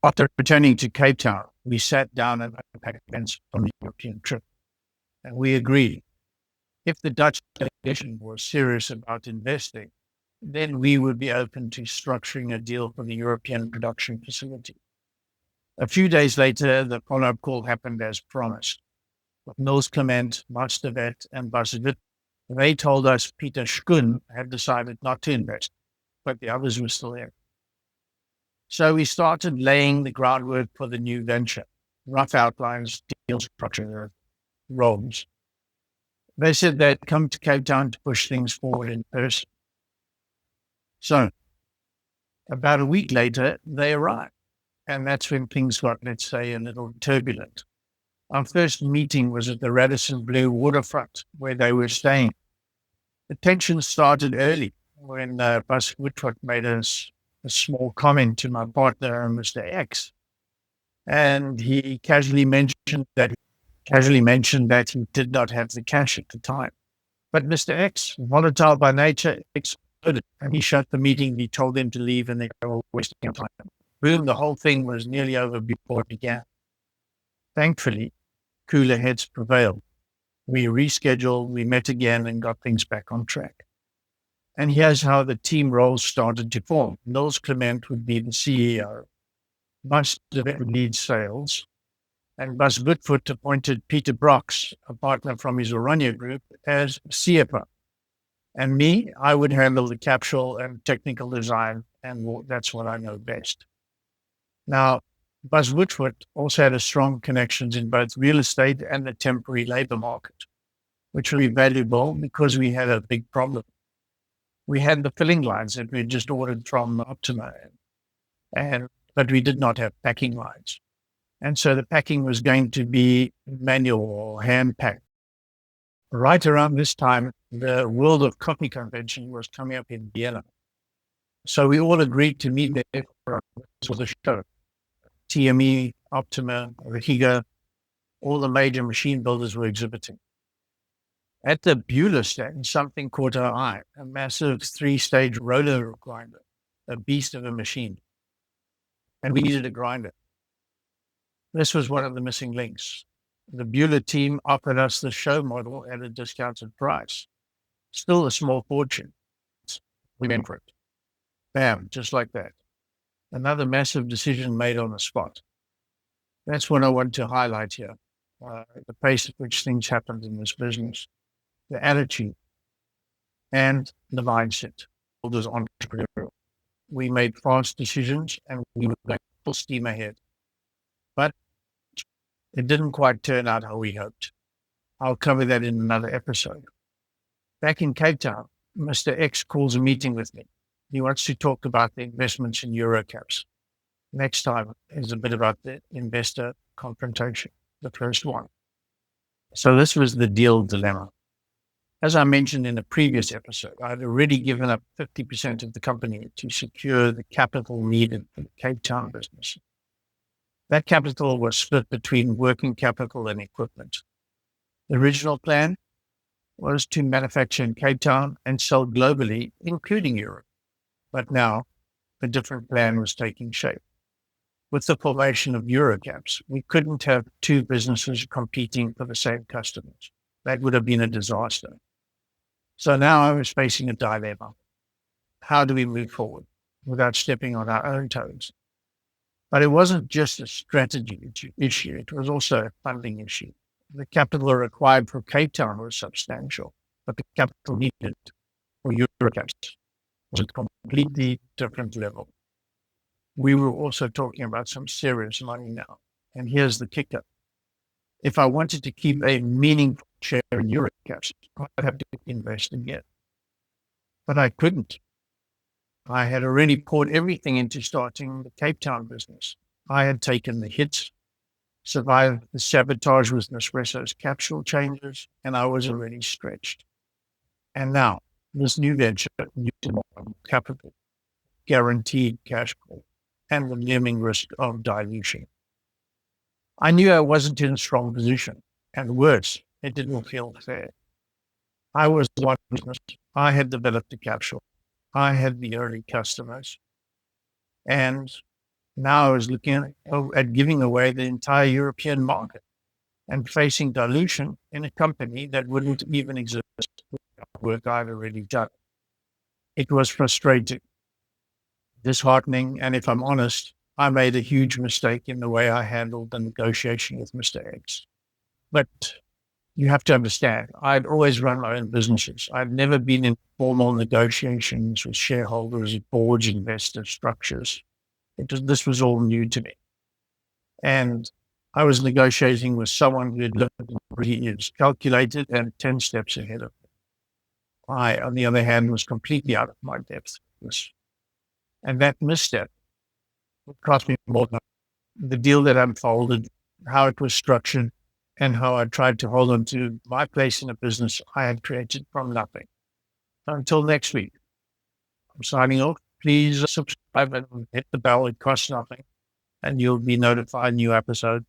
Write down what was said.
After returning to Cape Town, we sat down and unpacked plans for the European trip, and we agreed if the Dutch delegation was serious about investing, then we would be open to structuring a deal for the European production facility. A few days later, the follow-up call happened as promised. With Mills Clement, Mastervet, and Basvit, they told us Peter Schoen had decided not to invest, but the others were still there. So we started laying the groundwork for the new venture, rough outlines, deal structure, roles. They said they'd come to Cape Town to push things forward in person. So about a week later, they arrived. And that's when things got, let's say, a little turbulent. Our first meeting was at the Radisson Blue waterfront where they were staying. The tension started early when Bus Woodford made a small comment to my partner, Mr. X. And he casually mentioned that he did not have the cash at the time. But Mr. X, volatile by nature, exploded, and he shut the meeting. He told them to leave, and they were wasting time. Boom, the whole thing was nearly over before it began. Thankfully, cooler heads prevailed. We rescheduled, we met again, and got things back on track. And here's how the team roles started to form. Mills Clement would be the CEO, Bus would lead sales, and Bus Woodford appointed Peter Brox, a partner from his Oranje group, as CFO. And me, I would handle the capsule and technical design, and that's what I know best. Now, Bus Woodford also had a strong connections in both real estate and the temporary labor market, which would be valuable because we had a big problem. We had the filling lines that we just ordered from Optima, but we did not have packing lines. And so the packing was going to be manual or hand packed. Right around this time, the World of Coffee Convention was coming up in Vienna. So we all agreed to meet there for the show. TME, Optima, Rihiga, all the major machine builders were exhibiting. At the Beulah stand, something caught our eye, a massive 3-stage roller grinder, a beast of a machine. And we needed a grinder. This was one of the missing links. The Beulah team offered us the show model at a discounted price. Still a small fortune. We went for it. Bam, just like that. Another massive decision made on the spot. That's what I want to highlight here. The pace at which things happened in this business, the attitude, and the mindset. It was entrepreneurial. We made fast decisions and we were going full steam ahead. But it didn't quite turn out how we hoped. I'll cover that in another episode. Back in Cape Town, Mr. X calls a meeting with me. He wants to talk about the investments in Eurocaps. Next time is a bit about the investor confrontation, the first one. So this was the deal dilemma. As I mentioned in a previous episode, I'd already given up 50% of the company to secure the capital needed for the Cape Town business. That capital was split between working capital and equipment. The original plan was to manufacture in Cape Town and sell globally, including Europe. But now a different plan was taking shape. With the formation of Eurocaps, we couldn't have two businesses competing for the same customers. That would have been a disaster. So now I was facing a dilemma. How do we move forward without stepping on our own toes? But it wasn't just a strategy issue. It was also a funding issue. The capital required for Cape Town was substantial, but the capital needed for Eurocaps was at a completely different level. We were also talking about some serious money now. And here's the kicker. If I wanted to keep a meaningful share in Eurocaps, I'd have to invest again. But I couldn't. I had already poured everything into starting the Cape Town business. I had taken the hits, survived the sabotage with Nespresso's capsule changes, and I was already stretched. And now, this new venture needed more capital, guaranteed cash flow, and the looming risk of dilution. I knew I wasn't in a strong position, and worse, it didn't feel fair. I was the one business. I had developed the capsule. I had the early customers. And Now I was looking at giving away the entire European market and facing dilution in a company that wouldn't even exist with the work I've already done. It was frustrating, disheartening, and if I'm honest, I made a huge mistake in the way I handled the negotiation with Mr. X. But you have to understand, I'd always run my own businesses. I'd never been in formal negotiations with shareholders, boards, investor structures. This was all new to me. And I was negotiating with someone who had lived 40 years, calculated and 10 steps ahead of me. I, on the other hand, was completely out of my depth. And that misstep would cost me more than the deal that unfolded, how it was structured, and how I tried to hold on to my place in a business I had created from nothing. Until next week, I'm signing off. Please subscribe and hit the bell. It costs nothing, and you'll be notified new episode.